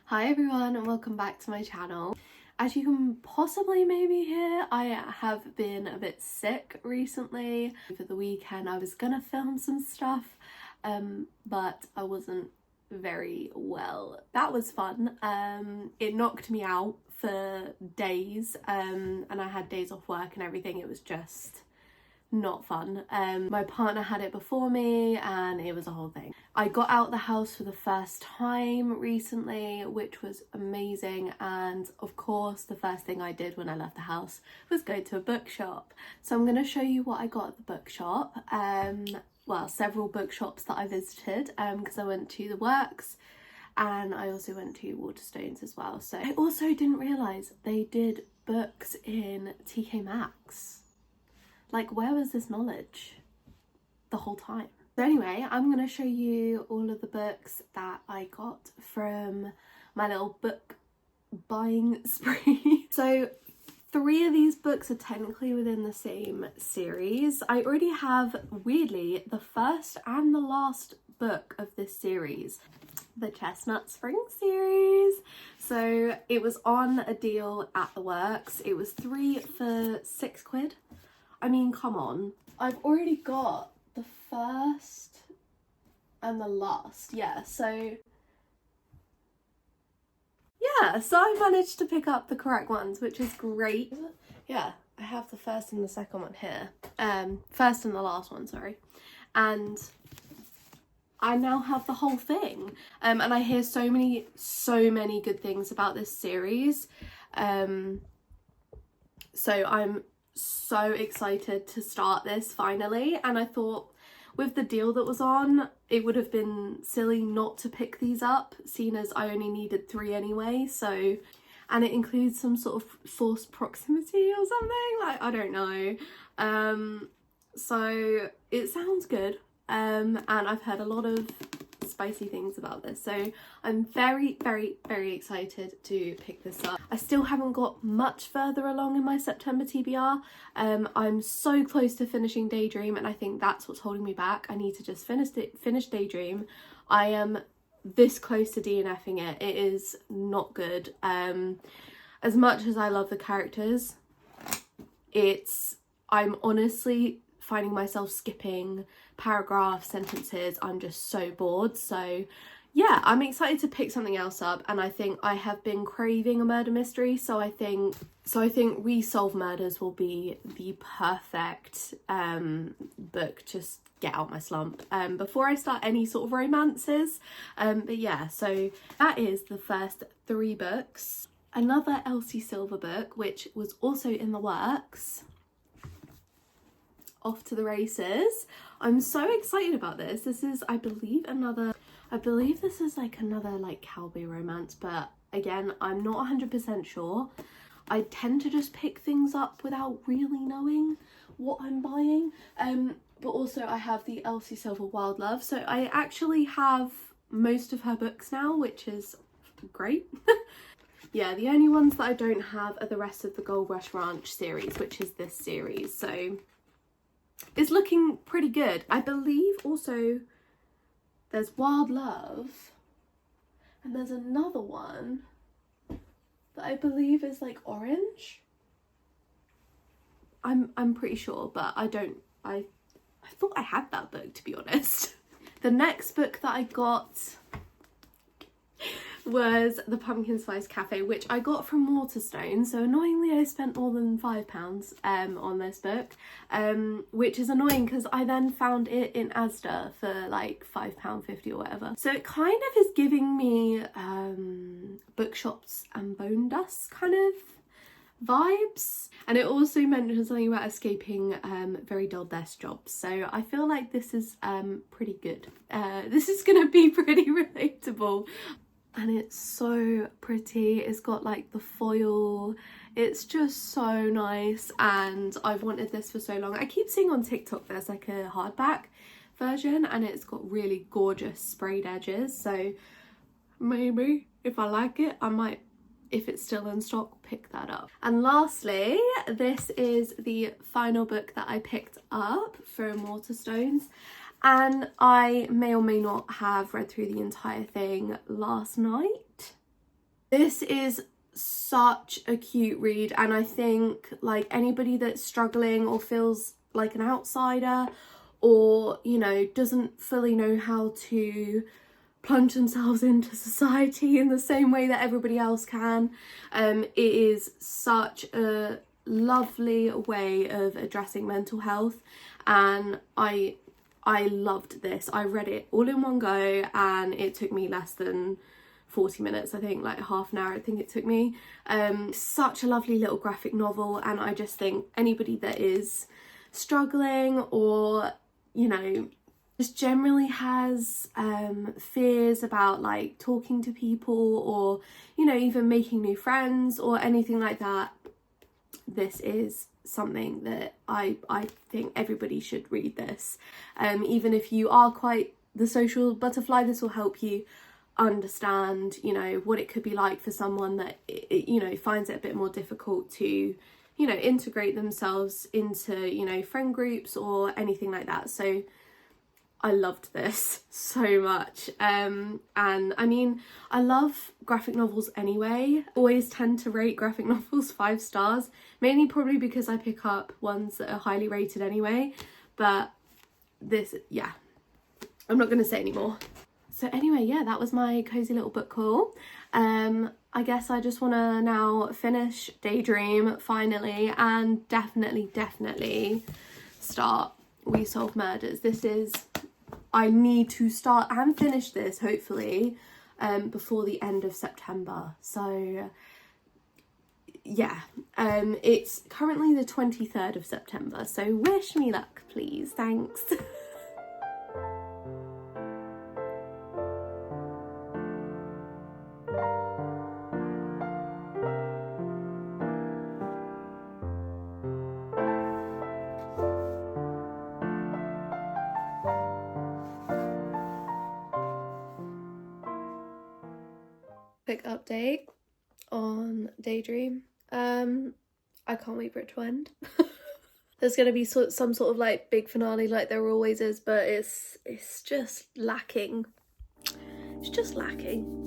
Hi everyone and welcome back to my channel. As you can possibly maybe hear, I have been a bit sick recently. For the weekend I was gonna film some stuff but I wasn't very well. That was fun. It knocked me out for days and I had days off work and everything. It was just not fun. My partner had it before me and it was a whole thing. I got out the house for the first time recently, which was amazing, and of course the first thing I did when I left the house was go to a bookshop. So I'm going to show you what I got at the bookshop. Well, several bookshops that I visited because I went to the Works and I also went to Waterstones as well. So I also didn't realise they did books in TK Maxx. Like, where was this knowledge the whole time? So anyway, I'm going to show you all of the books that I got from my little book buying spree. So 3 of these books are technically within the same series. I already have, weirdly, the first and the last book of this series, the Chestnut Spring series. So it was on a deal at the Works. It was 3 for £6. I mean, come on. I've already got the first and the last, yeah, so I managed to pick up the correct ones, which is great. Yeah, I have the first and the second one here. First and the last one, sorry. And I now have the whole thing. And I hear so many good things about this series. So I'm so excited to start this finally, and I thought with the deal that was on it would have been silly not to pick these up, seeing as I only needed 3 anyway. So, and it includes some sort of forced proximity or something, like, I don't know. So it sounds good, and I've heard a lot of spicy things about this, so I'm very excited to pick this up. I still haven't got much further along in my September TBR. I'm so close to finishing Daydream, and I think that's what's holding me back. I need to just finish Daydream. I am this close to DNFing it. It is not good. As much as I love the characters, I'm honestly finding myself skipping paragraphs, sentences. I'm just so bored. So yeah, I'm excited to pick something else up, and I think I have been craving a murder mystery, so I think Resolve Murders will be the perfect book. Just get out my slump before I start any sort of romances. But yeah, so that is the first 3 books. Another Elsie Silver book, which was also in the works. Off to the races. I'm so excited about this. This is, I believe this is like another like cowboy romance, but again, I'm not 100% sure. I tend to just pick things up without really knowing what I'm buying. But also I have the Elsie Silver Wild Love, so I actually have most of her books now, which is great. Yeah, the only ones that I don't have are the rest of the Gold Rush Ranch series, which is this series, so it's looking pretty good. I believe also there's Wild Love, and there's another one that I believe is like orange. I'm pretty sure, but I thought I had that book, to be honest. The next book that I got was The Pumpkin Spice Cafe, which I got from Waterstone, so annoyingly I spent more than £5 on this book, which is annoying because I then found it in Asda for like £5.50 or whatever. So it kind of is giving me Bookshops and Bone Dust kind of vibes, and it also mentions something about escaping very dull desk jobs, so I feel like this is pretty good. This is gonna be pretty relatable. And it's so pretty. It's got like the foil. It's just so nice, and I've wanted this for so long. I keep seeing on TikTok there's like a hardback version, and it's got really gorgeous sprayed edges, so maybe if I like it I might, if it's still in stock, pick that up. And lastly, this is the final book that I picked up from Waterstones, and I may or may not have read through the entire thing last night. This is such a cute read, and I think like anybody that's struggling or feels like an outsider, or you know, doesn't fully know how to plunge themselves into society in the same way that everybody else can, it is such a lovely way of addressing mental health, and I loved this. I read it all in one go, and it took me less than 40 minutes, I think, like half an hour I think it took me. Such a lovely little graphic novel, and I just think anybody that is struggling, or you know, just generally has fears about like talking to people, or you know, even making new friends or anything like that, this is something that I think everybody should read this. Even if you are quite the social butterfly, this will help you understand, you know, what it could be like for someone that you know, finds it a bit more difficult to, you know, integrate themselves into, you know, friend groups or anything like that. So I loved this so much, and I mean, I love graphic novels anyway. Always tend to rate graphic novels 5 stars, mainly probably because I pick up ones that are highly rated anyway, but this, yeah, I'm not going to say anymore. So anyway, yeah, that was my cozy little book haul. I guess I just want to now finish Daydream finally, and definitely start We Solve Murders. This is, I need to start and finish this hopefully before the end of September. So yeah, it's currently the 23rd of September, so wish me luck please. Thanks. Quick update on Daydream. I can't wait for it to end. There's gonna be some sort of like big finale like there always is, but it's just lacking. It's just lacking.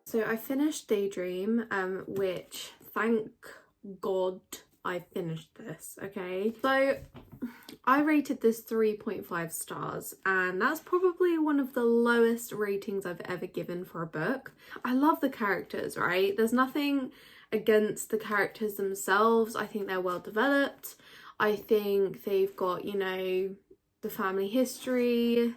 So I finished Daydream, which thank God I finished this, okay? So I rated this 3.5 stars, and that's probably one of the lowest ratings I've ever given for a book. I love the characters, right? There's nothing against the characters themselves. I think they're well developed. I think they've got, you know, the family history.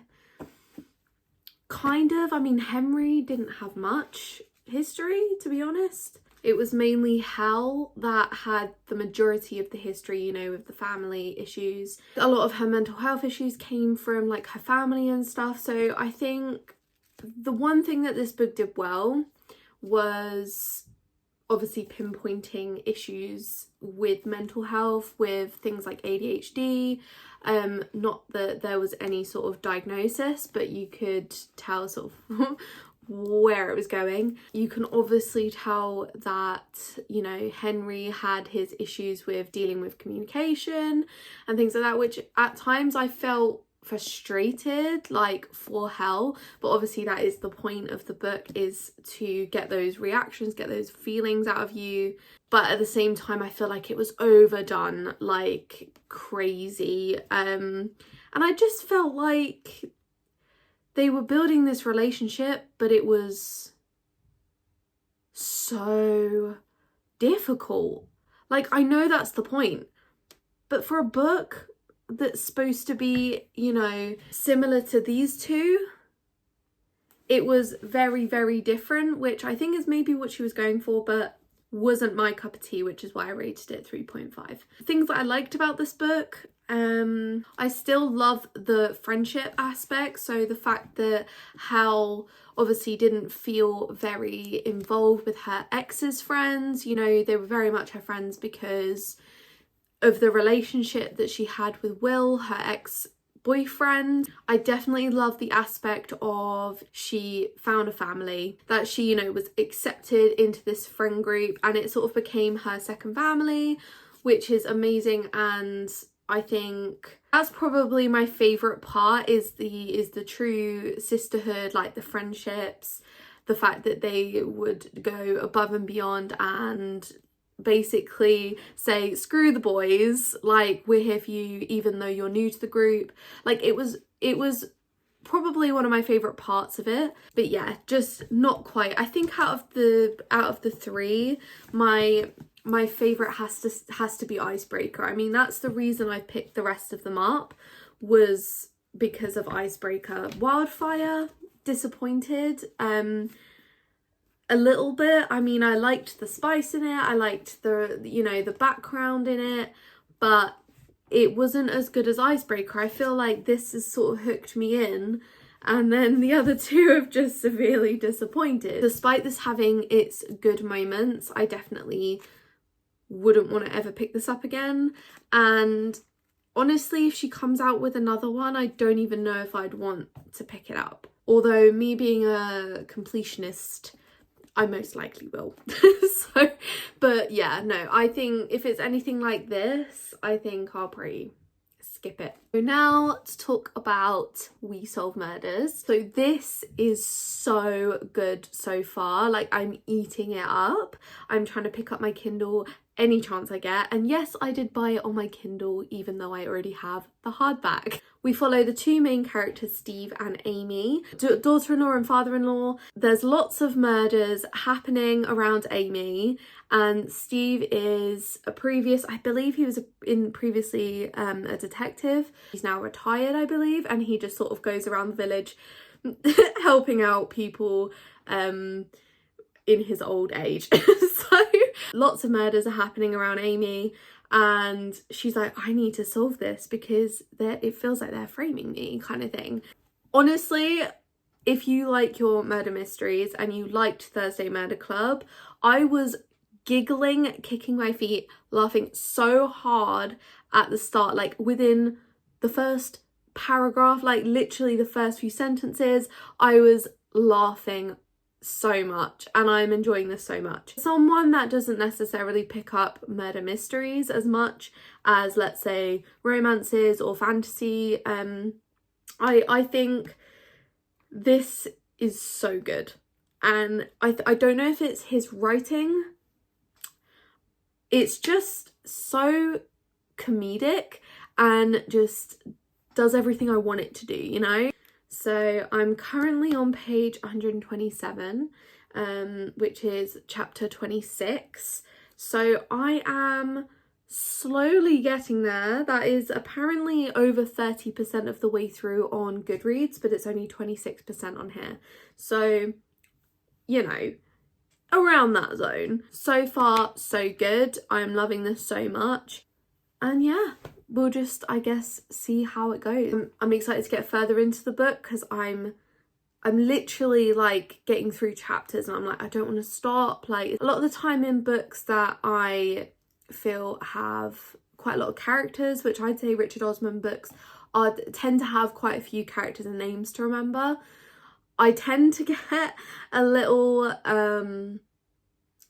Kind of. I mean, Henry didn't have much history, to be honest. It was mainly Hel that had the majority of the history, you know, with the family issues. A lot of her mental health issues came from like her family and stuff. So I think the one thing that this book did well was obviously pinpointing issues with mental health, with things like ADHD. Not that there was any sort of diagnosis, but you could tell sort of where it was going. You can obviously tell that, you know, Henry had his issues with dealing with communication and things like that, which at times I felt frustrated, like, for Hel, but obviously that is the point of the book, is to get those reactions, get those feelings out of you. But at the same time, I feel like it was overdone like crazy, and I just felt like they were building this relationship, but it was so difficult. Like, I know that's the point, but for a book that's supposed to be, you know, similar to these two, it was very, very different, which I think is maybe what she was going for, but wasn't my cup of tea, which is why I rated it 3.5. Things that I liked about this book, I still love the friendship aspect. So the fact that Hel obviously didn't feel very involved with her ex's friends, you know, they were very much her friends because of the relationship that she had with Will, her ex-boyfriend. I definitely love the aspect of she found a family, that she, you know, was accepted into this friend group, and it sort of became her second family, which is amazing. And I think that's probably my favourite part, is the true sisterhood, like the friendships, the fact that they would go above and beyond and basically say, screw the boys, like, we're here for you even though you're new to the group. Like, it was probably one of my favorite parts of it. But yeah, just not quite. I think out of the three, my favorite has to be Icebreaker. I mean, that's the reason I picked the rest of them up, was because of Icebreaker. Wildfire, disappointed a little bit. I mean, I liked the spice in it, I liked the, you know, the background in it, but it wasn't as good as Icebreaker. I feel like this has sort of hooked me in, and then the other two have just severely disappointed. Despite this having its good moments, I definitely wouldn't want to ever pick this up again. And honestly, if she comes out with another one, I don't even know if I'd want to pick it up. Although, me being a completionist, I most likely will. So, but yeah, no, I think if it's anything like this, I think I'll probably skip it. So now to talk about We Solve Murders. So this is so good so far. Like, I'm eating it up. I'm trying to pick up my Kindle any chance I get. And yes, I did buy it on my Kindle, even though I already have the hardback. We follow the two main characters, Steve and Amy, daughter-in-law and father-in-law. There's lots of murders happening around Amy, and Steve is I believe he was previously a detective. He's now retired, I believe, and he just sort of goes around the village helping out people in his old age. So lots of murders are happening around Amy, and she's like, I need to solve this because it feels like they're framing me, kind of thing. Honestly, if you like your murder mysteries and you liked Thursday Murder Club, I was giggling, kicking my feet, laughing so hard at the start, like within the first paragraph, like literally the first few sentences, I was laughing so much, and I'm enjoying this so much. Someone that doesn't necessarily pick up murder mysteries as much as, let's say, romances or fantasy, I think this is so good. And I don't know if it's his writing, it's just so comedic and just does everything I want it to do, you know? So I'm currently on page 127, which is chapter 26. So I am slowly getting there. That is apparently over 30% of the way through on Goodreads, but it's only 26% on here. So, you know, around that zone. So far, so good. I'm loving this so much. And yeah, we'll just, I guess, see how it goes. I'm excited to get further into the book because I'm literally like getting through chapters and I'm like, I don't want to stop. Like a lot of the time in books that I feel have quite a lot of characters, which I'd say Richard Osman books tend to have quite a few characters and names to remember, I tend to get a little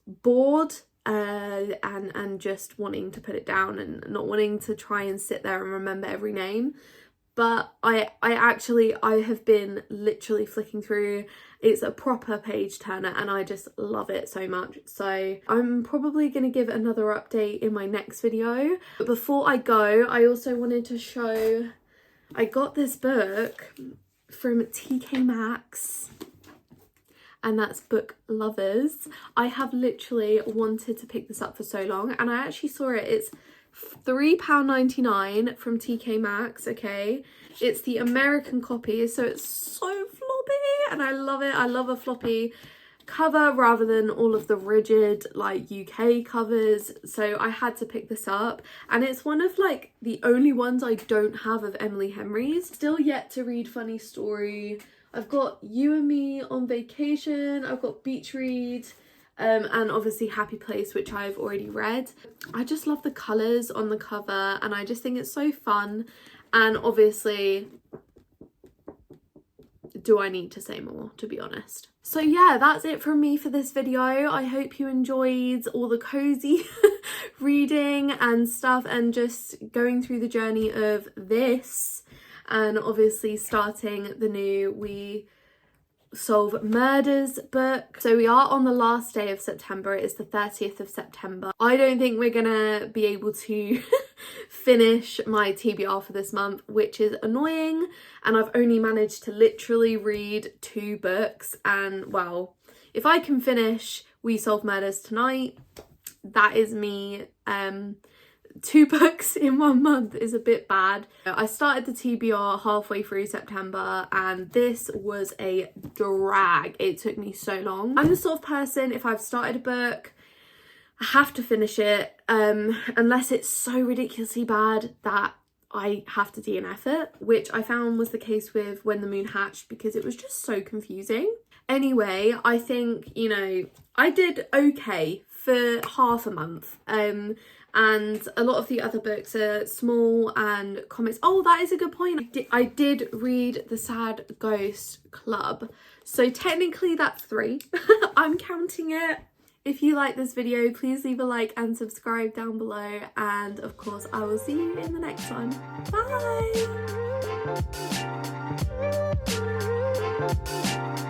bored and just wanting to put it down and not wanting to try and sit there and remember every name. But I have been literally flicking through. It's a proper page turner and I just love it so much. So I'm probably going to give another update in my next video. But before I go, I also wanted to show, I got this book from TK Maxx, and that's Book Lovers. I have literally wanted to pick this up for so long, and I actually saw it. It's £3.99 from TK Maxx, okay? It's the American copy, so it's so floppy, and I love it. I love a floppy cover rather than all of the rigid like UK covers, so I had to pick this up, and it's one of like the only ones I don't have of Emily Henry's. Still yet to read Funny Story. I've got You and Me on Vacation, I've got Beach Read, and obviously Happy Place, which I've already read. I just love the colours on the cover and I just think it's so fun, and obviously, do I need to say more, to be honest? So yeah, that's it from me for this video. I hope you enjoyed all the cozy reading and stuff and just going through the journey of this, and obviously starting the new We Solve Murders book. So we are on the last day of September. It is the 30th of September. I don't think we're gonna be able to finish my TBR for this month, which is annoying, and I've only managed to literally read 2 books, and well, if I can finish We Solve Murders tonight, that is me. 2 books in 1 month is a bit bad. I started the TBR halfway through September and this was a drag. It took me so long. I'm the sort of person, if I've started a book, I have to finish it, unless it's so ridiculously bad that I have to DNF it, which I found was the case with When the Moon Hatched because it was just so confusing. Anyway, I think, you know, I did okay for half a month. And a lot of the other books are small and comics. Oh, that is a good point. I did read The Sad Ghost Club. So technically that's 3. I'm counting it. If you like this video, please leave a like and subscribe down below. And of course, I will see you in the next one. Bye!